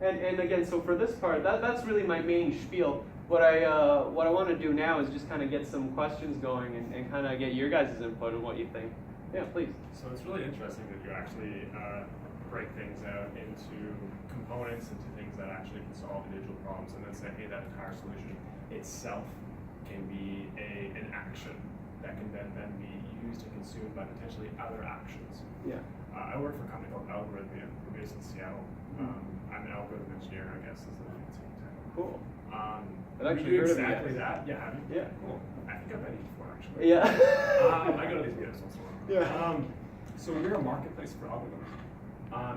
And again, so for this part, that's really my main spiel. What I want to do now is just kind of get some questions going and kind of get your guys' input on what you think. Yeah, please. So it's really interesting that you actually break things out into components, into things that actually can solve individual problems, and then say, hey, that entire solution itself can be an action that can then be used and consumed by potentially other actions. Yeah. I work for a company called Algorithmic. We're based in Seattle. I'm an algorithm engineer, I guess, is the fancy title. Cool. I've actually heard exactly that. Yeah, have you? Yeah. Cool. I think I've met you before, actually. Yeah. I go to these meetups once in a while. Yeah. So we're a marketplace for algorithms.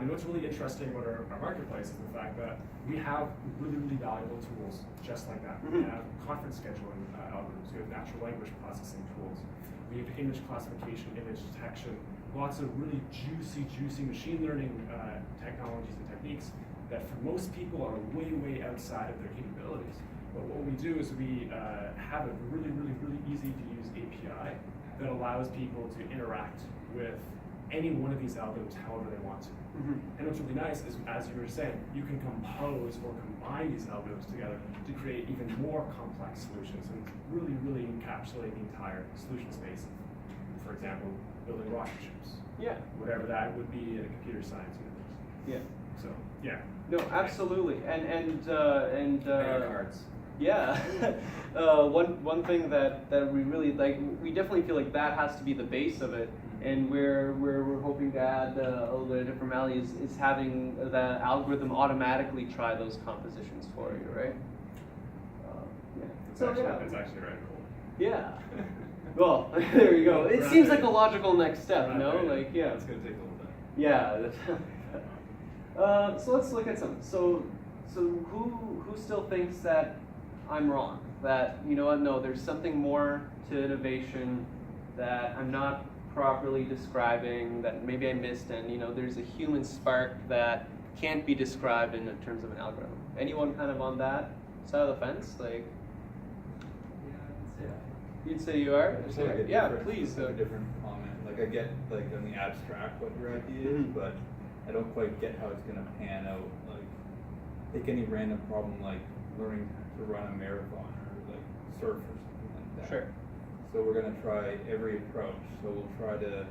And what's really interesting about our marketplace is the fact that we have really, really valuable tools just like that. We have conference scheduling algorithms. We have natural language processing tools. We have image classification, image detection, lots of really juicy machine learning technologies and techniques that for most people are way, way outside of their capabilities. But what we do is we have a really, really, really easy to use API that allows people to interact with any one of these algorithms however they want to. And what's really nice is, as you were saying, you can compose or combine these algorithms together to create even more complex solutions and really, really encapsulate the entire solution space. For example, building rocket ships. Yeah. Whatever that would be in a computer science universe. Yeah. So, yeah. No, absolutely. And cards. Yeah. One thing that we really like, we definitely feel like that has to be the base of it. And where we're hoping to add a little bit of different value is having the algorithm automatically try those compositions for you, right? Yeah. It's actually very cool. Yeah. Well, there you go. It seems like a logical next step, no? Like, yeah. It's going to take a little bit. Yeah. So let's look at some. So who still thinks that I'm wrong? That, you know what, no, there's something more to innovation that I'm not properly describing, that maybe I missed, and you know, there's a human spark that can't be described in terms of an algorithm. Anyone kind of on that side of the fence? Like, yeah. You'd say you are? Yeah, please. A different comment. Like I get like on the abstract what your idea is, but I don't quite get how it's gonna pan out. Like take any random problem like learning to run a marathon or like surf or something like that. Sure. So we're gonna try every approach. So we'll try to,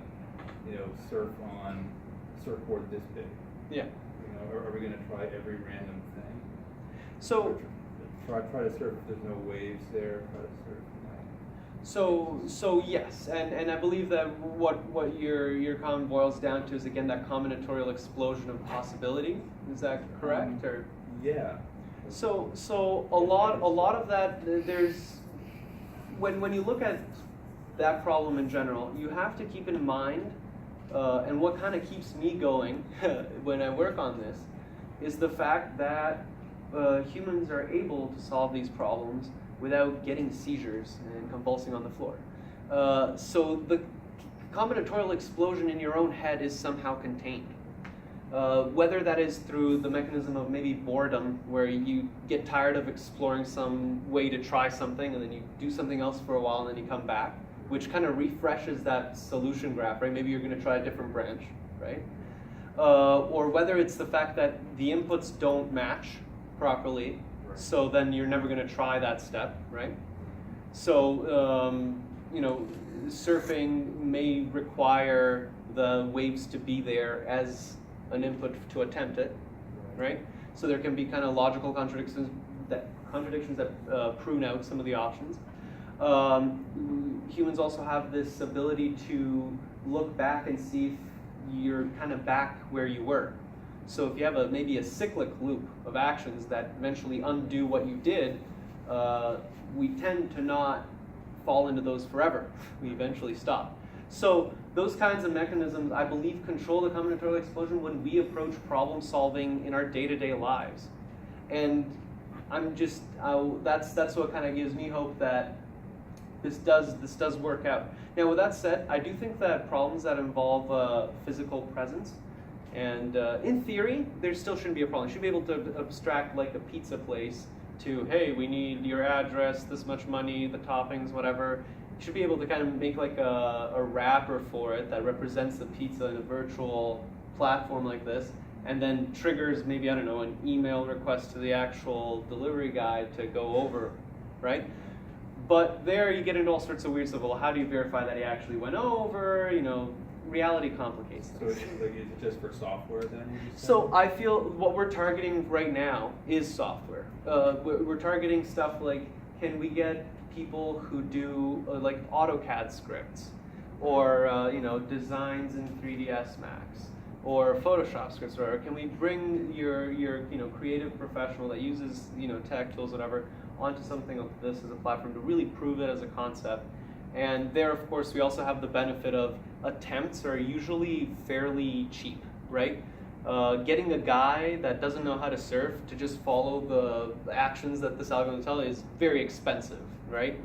you know, surf on surfboard this big. Yeah. You know, or are we gonna try every random thing? So try to surf if there's no waves there. Try to surf. So yes, and I believe that what your comment boils down to is again that combinatorial explosion of possibility. Is that correct? Or yeah. So a lot of that, there's when you look at that problem in general, you have to keep in mind, and what kind of keeps me going when I work on this, is the fact that humans are able to solve these problems without getting seizures and convulsing on the floor. So the combinatorial explosion in your own head is somehow contained. Whether that is through the mechanism of maybe boredom, where you get tired of exploring some way to try something and then you do something else for a while and then you come back, which kind of refreshes that solution graph, right? Maybe you're going to try a different branch, right? Or whether it's the fact that the inputs don't match properly, so then you're never going to try that step, right? So, you know, surfing may require the waves to be there as an input to attempt it, right? So there can be kind of logical contradictions that prune out some of the options. Humans also have this ability to look back and see if you're kind of back where you were. So if you have maybe a cyclic loop of actions that eventually undo what you did, we tend to not fall into those forever. We eventually stop. So those kinds of mechanisms, I believe, control the combinatorial explosion when we approach problem solving in our day-to-day lives. And that's what kind of gives me hope that this does work out. Now, with that said, I do think that problems that involve physical presence, and in theory, there still shouldn't be a problem. You should be able to abstract like a pizza place to, hey, we need your address, this much money, the toppings, whatever. You should be able to kind of make like a wrapper for it that represents the pizza in a virtual platform like this. and then triggers maybe, I don't know, an email request to the actual delivery guy to go over, right? But there you get into all sorts of weird stuff. Well, how do you verify that he actually went over? You know, reality complicates So things. it's like, is it just for software then? You just So said? I feel what we're targeting right now is software. We're targeting stuff like, can we get people who do like AutoCAD scripts, or you know, designs in 3ds Max, or Photoshop scripts, or can we bring your you know, creative professional that uses, you know, tech tools, whatever, onto something like this as a platform to really prove it as a concept. And there, of course, we also have the benefit of attempts are usually fairly cheap, right? Getting a guy that doesn't know how to surf to just follow the actions that this algorithm tells is very expensive, right?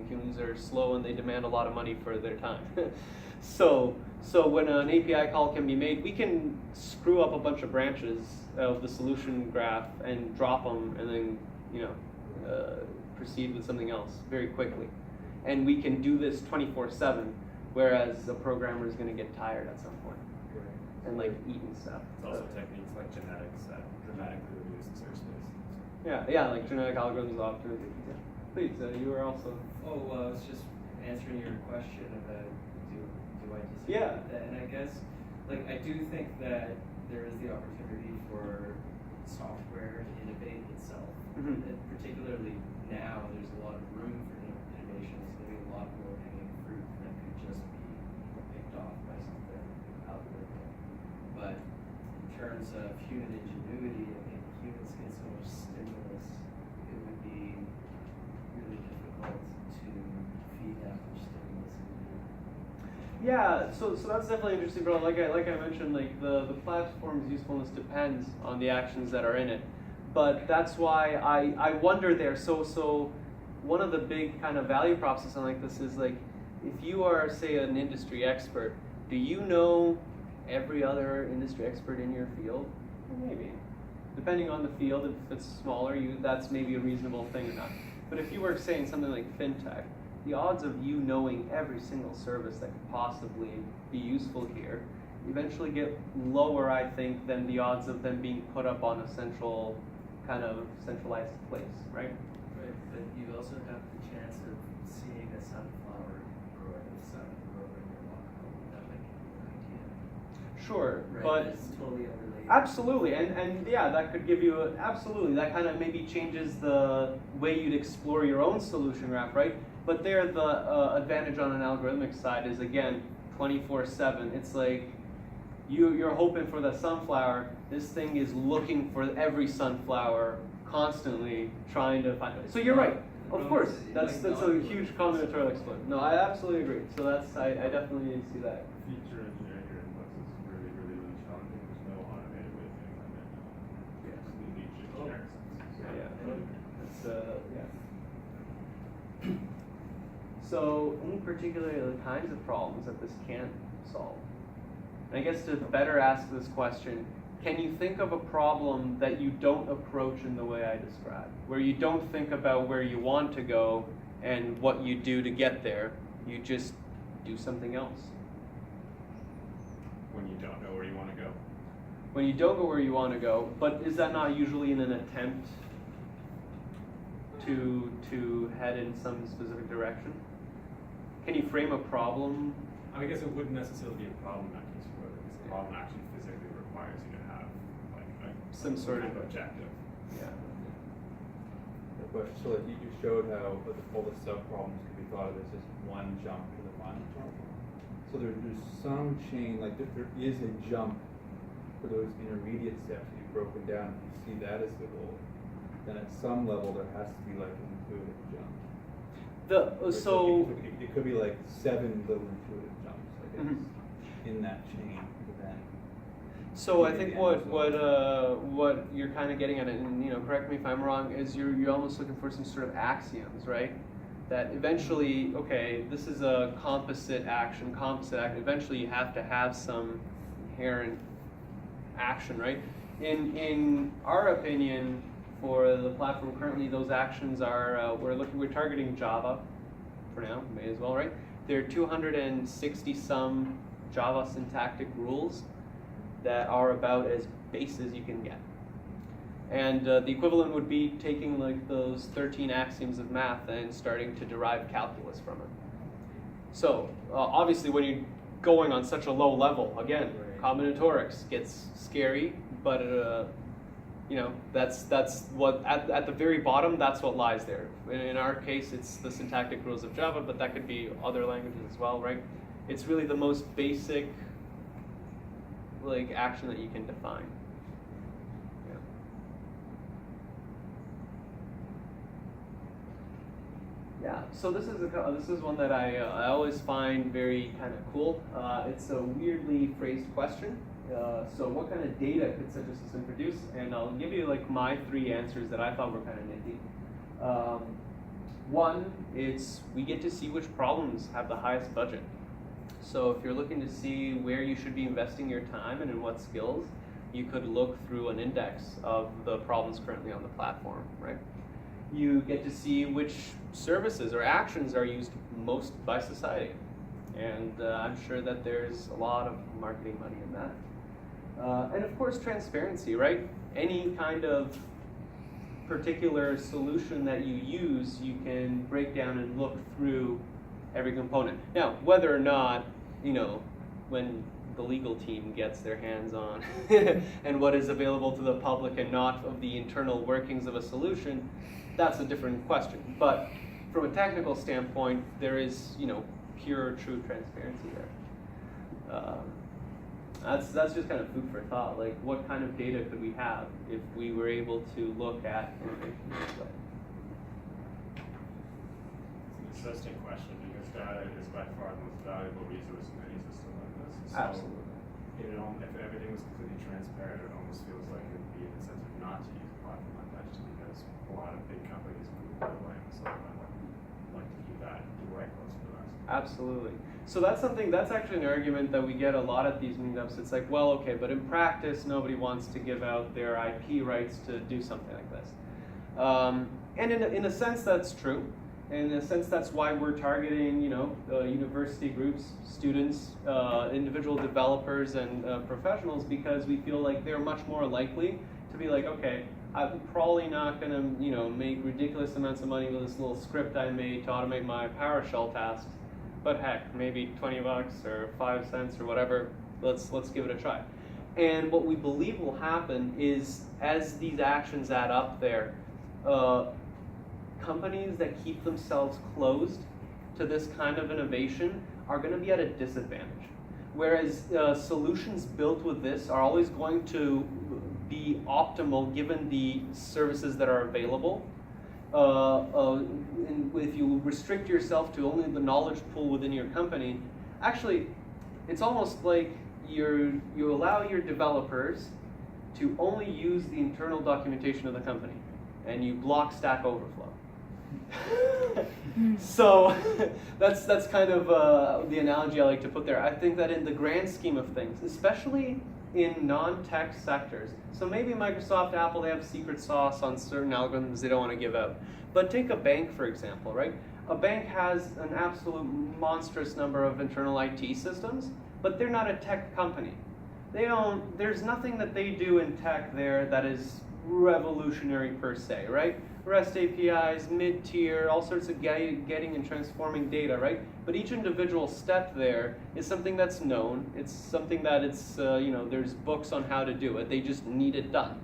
Humans are slow and they demand a lot of money for their time. So when an API call can be made, we can screw up a bunch of branches of the solution graph and drop them, and then, you know, proceed with something else very quickly. And we can do this 24/7, whereas a programmer is going to get tired at some point and like eating stuff. It's also techniques like genetics that dramatically reduce the search space. Yeah, like genetic algorithms often. Yeah. Please, you were also. Oh, well, I was just answering your question about do I disagree Yeah. with that? And I guess, like, I do think that there is the opportunity for software to innovate itself. Mhm. And particularly now, there's a lot of room for innovation. There's going to be a lot more hanging fruit that could just be picked off by something algorithmic. But in terms of human ingenuity, I think humans get so much stimulus, it would be really difficult to feed that much stimulus into. Yeah, so that's definitely interesting, bro. Like I mentioned, like the platform's usefulness depends on the actions that are in it. But that's why I wonder there. So one of the big kind of value props of something like this is like, if you are, say, an industry expert, do you know every other industry expert in your field? Maybe. Depending on the field, if it's smaller, that's maybe a reasonable thing or not. But if you were saying something like fintech, the odds of you knowing every single service that could possibly be useful here eventually get lower, I think, than the odds of them being put up on a centralized place, right? Right, but you also have the chance of seeing a sunflower grow in the sun, grow in your local home. That might give you an idea. Sure, Right, but it's totally unrelated. absolutely, and yeah, that could give you absolutely. That kind of maybe changes the way you'd explore your own solution graph, right? But there, the advantage on an algorithmic side is, again, 24/7. It's like you're hoping for the sunflower. This thing is looking for every sunflower constantly, trying to find it. So you're right. Of course, that's a huge combinatorial exploit. No, I absolutely agree. So I definitely see that. Feature engineering your inputs is really, really, really challenging. There's no automated way of doing that right now. Yeah. You need to generic sense. Yeah. So, any particular kinds of problems that this can't solve? And I guess to better ask this question, can you think of a problem that you don't approach in the way I described, where you don't think about where you want to go and what you do to get there, you just do something else? When you don't know where you want to go. When you don't go where you want to go, but is that not usually in an attempt to head in some specific direction? Can you frame a problem? I guess it wouldn't necessarily be a problem in that case, because the problem actually physically requires you to have Some sort of objective. Yeah. The question, so like you showed how all the sub-problems can be thought of as just one jump to the final problem. So there's some chain, like there is a jump for those intermediate steps that you've broken down. If you see that as the goal, then at some level there has to be like an intuitive jump. It could be like 7 little intuitive jumps, I guess, in that chain. But then So I think what you're kind of getting at, and correct me if I'm wrong, is you're almost looking for some sort of axioms, right? That eventually, okay, this is a composite action. Eventually, you have to have some inherent action, right? In our opinion, for the platform currently, those actions are we're targeting Java for now. May as well, right? There are 260 some Java syntactic rules that are about as bases you can get. And the equivalent would be taking like those 13 axioms of math and starting to derive calculus from it. So obviously when you're going on such a low level, again, combinatorics gets scary, but you know, that's what, at the very bottom, that's what lies there. In our case, it's the syntactic rules of Java, but that could be other languages as well, right? It's really the most basic like action that you can define. Yeah, so this is one that I always find very kind of cool. It's a weirdly phrased question. So what kind of data could such a system produce? And I'll give you like my 3 answers that I thought were kind of nifty. One, it's we get to see which problems have the highest budget. So if you're looking to see where you should be investing your time and in what skills, you could look through an index of the problems currently on the platform, right? You get to see which services or actions are used most by society. And I'm sure that there's a lot of marketing money in that. And of course, transparency, right? Any kind of particular solution that you use, you can break down and look through every component. Now, whether or not, you know, when the legal team gets their hands on and what is available to the public and not of the internal workings of a solution, that's a different question. But from a technical standpoint, there is, you know, pure, true transparency there. That's just kind of food for thought. Like, what kind of data could we have if we were able to look at innovation this way? It's an interesting question because data is by far the most valuable resource in any system like this. So Absolutely. if everything was completely transparent, it almost feels like it would be an incentive not to use a platform like that just because a lot of big companies move that way. So I like to keep that right close to the rest. Absolutely. So that's actually an argument that we get a lot at these meetups. It's like, well, okay, but in practice, nobody wants to give out their IP rights to do something like this. And in a sense, that's true. In a sense, that's why we're targeting, you know, university groups, students, individual developers, and professionals, because we feel like they're much more likely to be like, okay, I'm probably not going to, you know, make ridiculous amounts of money with this little script I made to automate my PowerShell tasks. But heck, maybe $20 or 5 cents or whatever, let's give it a try. And what we believe will happen is, as these actions add up there, companies that keep themselves closed to this kind of innovation are going to be at a disadvantage. Whereas solutions built with this are always going to be optimal given the services that are available. And if you restrict yourself to only the knowledge pool within your company, actually, it's almost like you allow your developers to only use the internal documentation of the company, and you block Stack Overflow. So that's kind of the analogy I like to put there. I think that in the grand scheme of things, especially in non-tech sectors, so maybe Microsoft, Apple, they have secret sauce on certain algorithms they don't want to give out. But take a bank, for example, right? A bank has an absolute monstrous number of internal IT systems, but they're not a tech company. There's nothing that they do in tech there that is revolutionary per se, right? REST APIs, mid-tier, all sorts of getting and transforming data, right? But each individual step there is something that's known. It's something that you know, there's books on how to do it. They just need it done.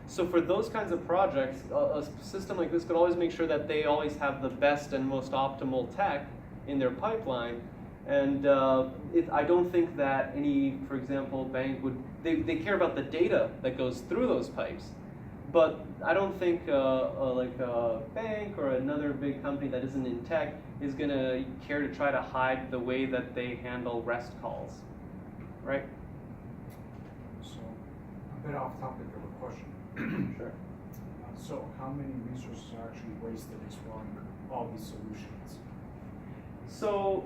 So for those kinds of projects, a system like this could always make sure that they always have the best and most optimal tech in their pipeline. And I don't think that any, for example, bank would, they care about the data that goes through those pipes. But I don't think like a bank or another big company that isn't in tech is going to care to try to hide the way that they handle REST calls, right? So, a bit off topic of a question. Sure. So, how many resources are actually wasted exploring all these solutions? So,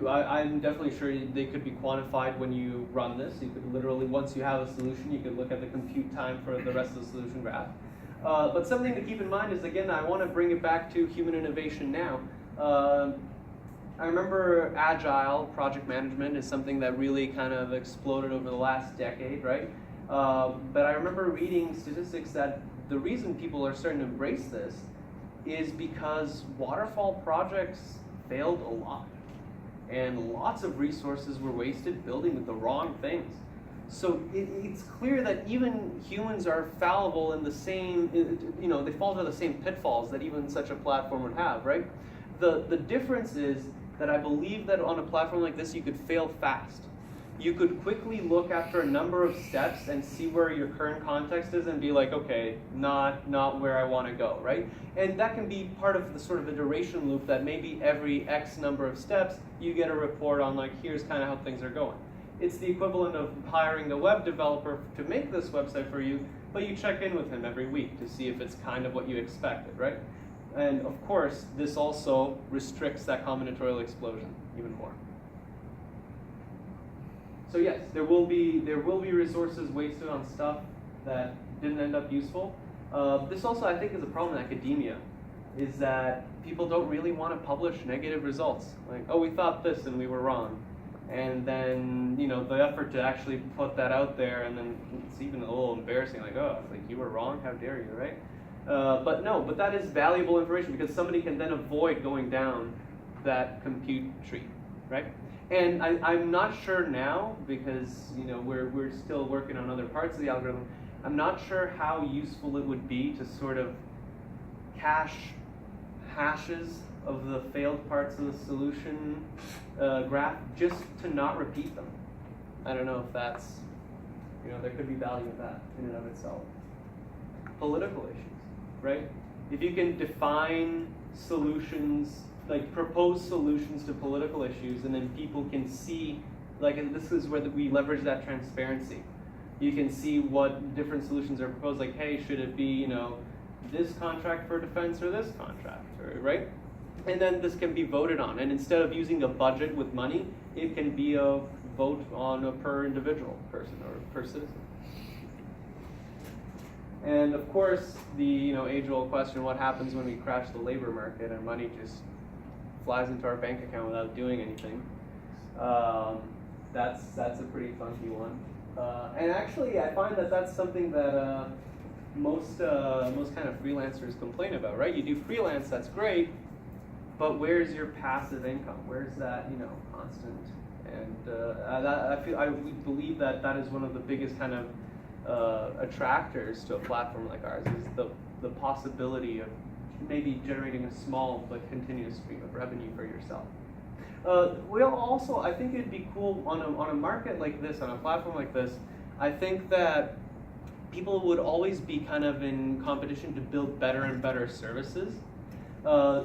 I'm definitely sure they could be quantified when you run this. You could literally, once you have a solution, you could look at the compute time for the rest of the solution graph. But something to keep in mind is, again, I want to bring it back to human innovation now. I remember agile project management is something that really kind of exploded over the last decade, right? But I remember reading statistics that the reason people are starting to embrace this is because waterfall projects failed a lot. And lots of resources were wasted building the wrong things. So it's clear that even humans are fallible in the same, they fall into the same pitfalls that even such a platform would have, right? The difference is that I believe that on a platform like this, you could fail fast. You could quickly look after a number of steps and see where your current context is and be like, okay, not where I want to go, right? And that can be part of the sort of iteration loop that maybe every X number of steps, you get a report on like, here's kind of how things are going. It's the equivalent of hiring a web developer to make this website for you, but you check in with him every week to see if it's kind of what you expected, right? And of course, this also restricts that combinatorial explosion even more. So yes, there will be resources wasted on stuff that didn't end up useful. This also, I think, is a problem in academia, is that people don't really want to publish negative results. Like, oh, we thought this and we were wrong. And then, the effort to actually put that out there, and then it's even a little embarrassing, like, oh, like you were wrong, how dare you, right? But that is valuable information because somebody can then avoid going down that compute tree, right? And I'm not sure now, because we're still working on other parts of the algorithm, I'm not sure how useful it would be to sort of cache hashes of the failed parts of the solution graph just to not repeat them. I don't know if that's, there could be value in that in and of itself. Political issues, right? If you can define solutions, like propose solutions to political issues, and then people can see, like, and this is where we leverage that transparency. You can see what different solutions are proposed, like, hey, should it be, this contract for defense or this contract, right? And then this can be voted on, and instead of using a budget with money, it can be a vote on a per individual person or per citizen. And of course, the age-old question: what happens when we crash the labor market and money just flies into our bank account without doing anything? That's a pretty funky one. And actually, I find that that's something that most kind of freelancers complain about, right? You do freelance, that's great, but where's your passive income? Where's that constant? And we believe that that is one of the biggest kind of attractors to a platform like ours, is the possibility of maybe generating a small but continuous stream of revenue for yourself. I think it'd be cool on a market like this, on a platform like this. I think that people would always be kind of in competition to build better and better services.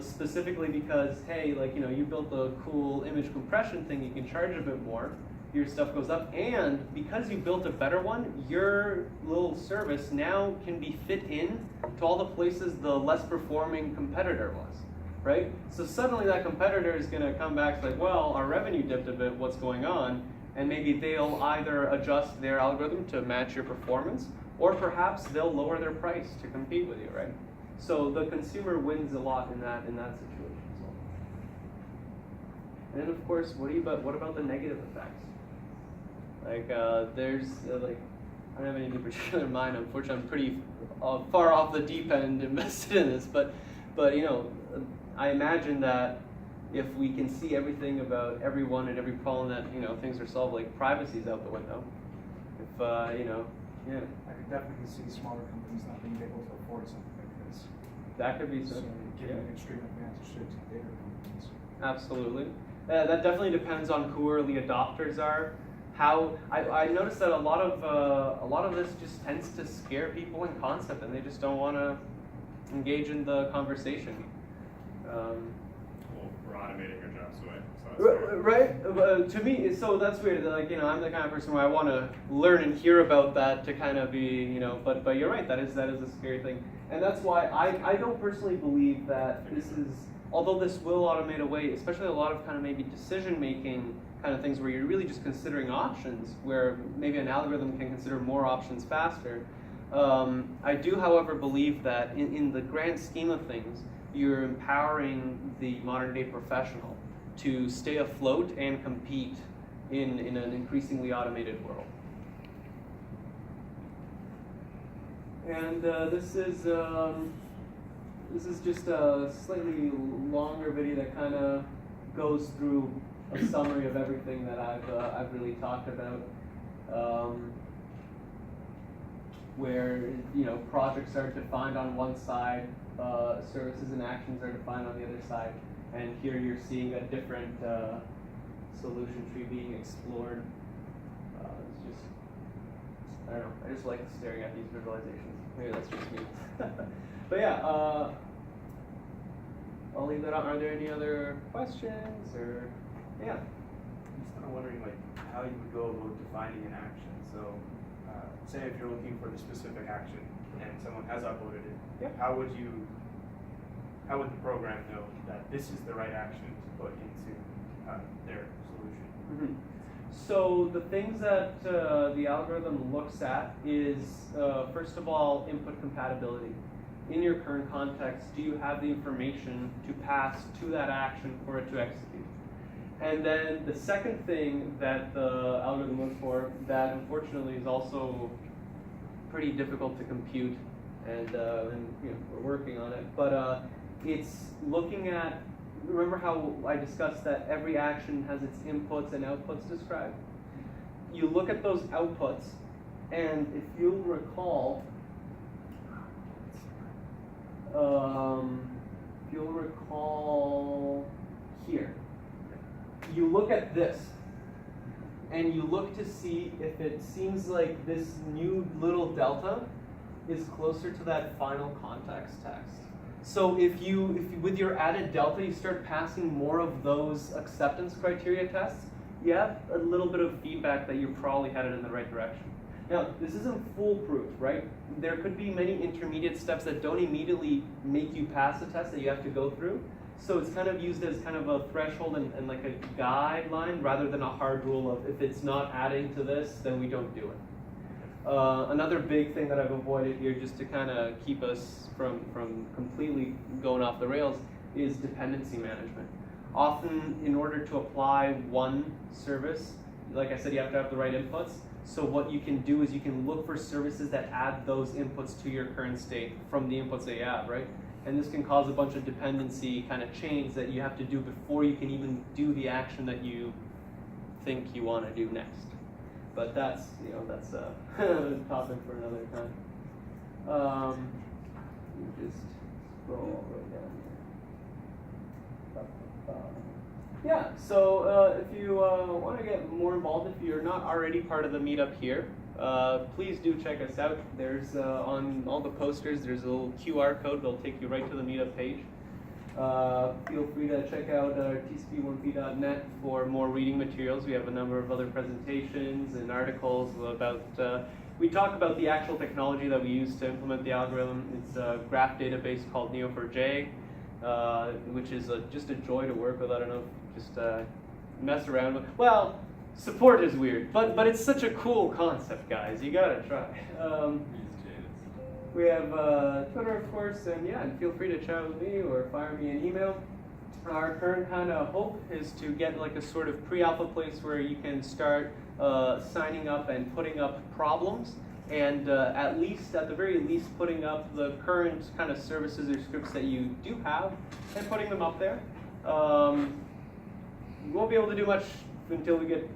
Specifically because, hey, you built a cool image compression thing, you can charge a bit more, your stuff goes up, and because you built a better one, your little service now can be fit in to all the places the less performing competitor was, right? So suddenly that competitor is going to come back like, well, our revenue dipped a bit, what's going on? And maybe they'll either adjust their algorithm to match your performance, or perhaps they'll lower their price to compete with you, right? So the consumer wins a lot in that situation as well. And then of course, what about the negative effects? There's I don't have any in particular in mind. Unfortunately, I'm pretty far off the deep end invested in this, but I imagine that if we can see everything about everyone and every problem that things are solved, like privacy's out the window. If yeah, I could definitely see smaller companies not being able to afford something like this. that could be So something. giving an extreme advantage to bigger companies. Absolutely. That definitely depends on who early adopters are. How I noticed that a lot of this just tends to scare people in concept, and they just don't want to engage in the conversation. Well, we're automating our jobs away. So that's fair. Right? To me, so that's weird. I'm the kind of person where I want to learn and hear about that to kind of be, But you're right. That is a scary thing, and that's why I don't personally believe that this is. Although this will automate away, especially a lot of kind of maybe decision-making kind of things where you're really just considering options, where maybe an algorithm can consider more options faster. I do, however, believe that in the grand scheme of things, you're empowering the modern-day professional to stay afloat and compete in an increasingly automated world. And this is just a slightly longer video that kind of goes through a summary of everything that I've really talked about. Where projects are defined on one side, services and actions are defined on the other side, and here you're seeing a different solution tree being explored. It's just, I don't know, I just like staring at these visualizations. Maybe that's just me. But yeah, I'll leave that on. Are there any other questions or yeah? I'm just kind of wondering how you would go about defining an action. So say if you're looking for the specific action and someone has uploaded it, Yep. how would the program know that this is the right action to put into their solution? Mm-hmm. So the things that the algorithm looks at is, first of all, input compatibility. In your current context, do you have the information to pass to that action for it to execute? And then the second thing that the algorithm looks for, that unfortunately is also pretty difficult to compute, and we're working on it, but it's looking at, remember how I discussed that every action has its inputs and outputs described? You look at those outputs, and if you'll recall, here, you look at this, and you look to see if it seems like this new little delta is closer to that final context text. So if you with your added delta, you start passing more of those acceptance criteria tests, you have a little bit of feedback that you're probably headed in the right direction. Now, this isn't foolproof, right? There could be many intermediate steps that don't immediately make you pass the test that you have to go through. So it's kind of used as kind of a threshold and like a guideline rather than a hard rule of if it's not adding to this, then we don't do it. Another big thing that I've avoided here, just to kind of keep us from completely going off the rails, is dependency management. Often, in order to apply one service, like I said, you have to have the right inputs. So what you can do is you can look for services that add those inputs to your current state from the inputs that you have, right? And this can cause a bunch of dependency kind of chains that you have to do before you can even do the action that you think you want to do next. But that's a topic for another time. You just scroll all the way down here. Yeah, so if you want to get more involved, if you're not already part of the meetup here, please do check us out. There's on all the posters, there's a little QR code that'll take you right to the meetup page. Feel free to check out tcp1p.net for more reading materials. We have a number of other presentations and articles about, we talk about the actual technology that we use to implement the algorithm. It's a graph database called Neo4j, which is just a joy to work with. I don't know, just mess around with. Well, support is weird, but it's such a cool concept, guys. You gotta try. We have Twitter, of course, and feel free to chat with me or fire me an email. Our current kind of hope is to get like a sort of pre-alpha place where you can start signing up and putting up problems, and at the very least, putting up the current kind of services or scripts that you do have and putting them up there. We won't be able to do much until we get,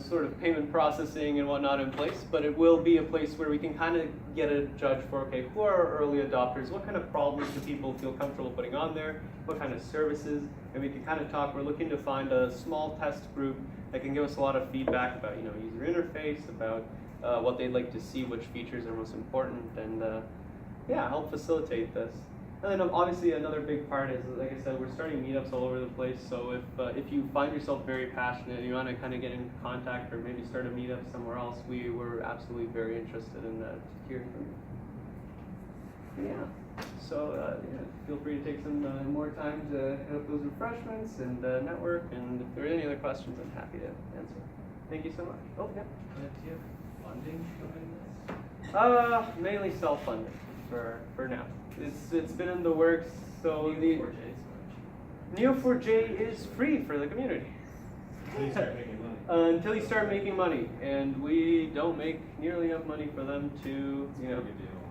sort of payment processing and whatnot in place, but it will be a place where we can kind of get a judge for, okay, who are our early adopters? What kind of problems do people feel comfortable putting on there? What kind of services? And we can kind of talk. We're looking to find a small test group that can give us a lot of feedback about, user interface, about what they'd like to see, which features are most important, and help facilitate this. And then obviously another big part is, like I said, we're starting meetups all over the place. So if you find yourself very passionate and you want to kind of get in contact or maybe start a meetup somewhere else, we were absolutely very interested in hearing from you. Yeah. So feel free to take some more time to hit up those refreshments and network. And if there are any other questions, I'm happy to answer. Thank you so much. Oh yeah. Do you have funding behind this? Mainly self-funded for now. It's been in the works, so Neo4j is free for the community. Until you start making money. Until you start making money, and we don't make nearly enough money for them to, It's a good deal,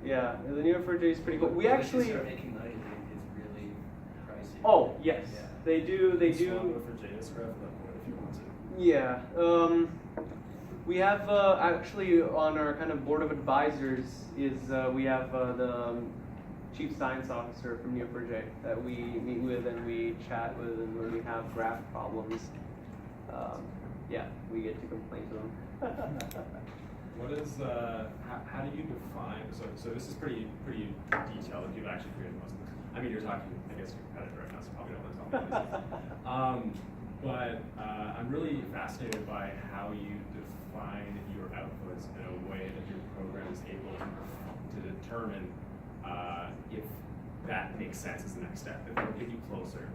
Yeah, the Neo4j is pretty cool. We Once you actually. start making money, it's really pricey. Oh yes, Yeah. they do. They It's fine do. for JS graph at that point if you want to. Yeah. We have actually on our kind of board of advisors is we have the chief science officer from Neo4j that we meet with and we chat with, and when we have graph problems, yeah, we get to complain to them. What is how do you define? So this is pretty detailed. You've actually created most of this. I mean, you're talking, I guess, your competitor right now, so probably don't want to tell me this. But I'm really fascinated by how you define your outputs in a way that your program is able to determine if that makes sense as the next step, if it'll get you closer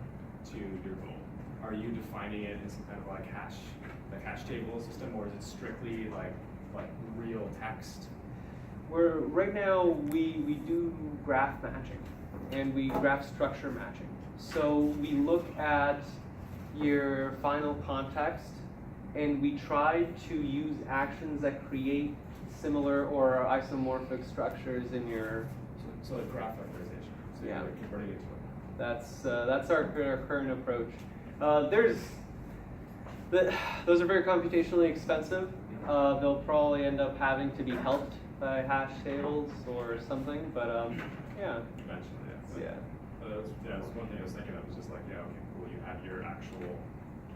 to your goal. Are you defining it in some kind of like hash table system, or is it strictly like real text? We're right now we do graph matching and we graph structure matching. So we look at your final context and we try to use actions that create similar or isomorphic structures in your. So like graph vectorization. So Yeah. you're converting it to That's our current approach. Those are very computationally expensive. They'll probably end up having to be helped by hash tables or something, but yeah. eventually, yeah. Yeah. That's one thing I was thinking of, was just like, yeah, okay, cool, you have your actual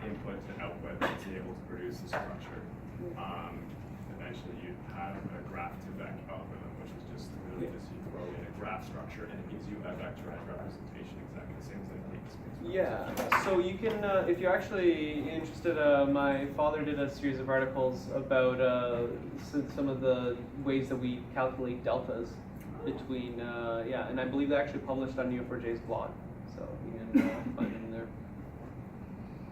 input and output that's able to produce a structure. Eventually you have a graph to vec algorithm, which is just really just you throw in a graph structure and it gives you a vectorized representation exactly the same as like makes. Yeah, so you can, if you're actually interested, my father did a series of articles about some of the ways that we calculate deltas between, yeah, and I believe they're actually published on Neo4j's blog, so you can find them there.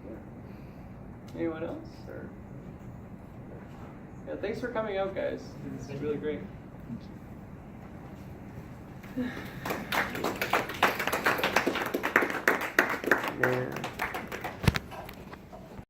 Yeah. Anyone else? Or? Yeah, thanks for coming out, guys. It's really great. Thank you.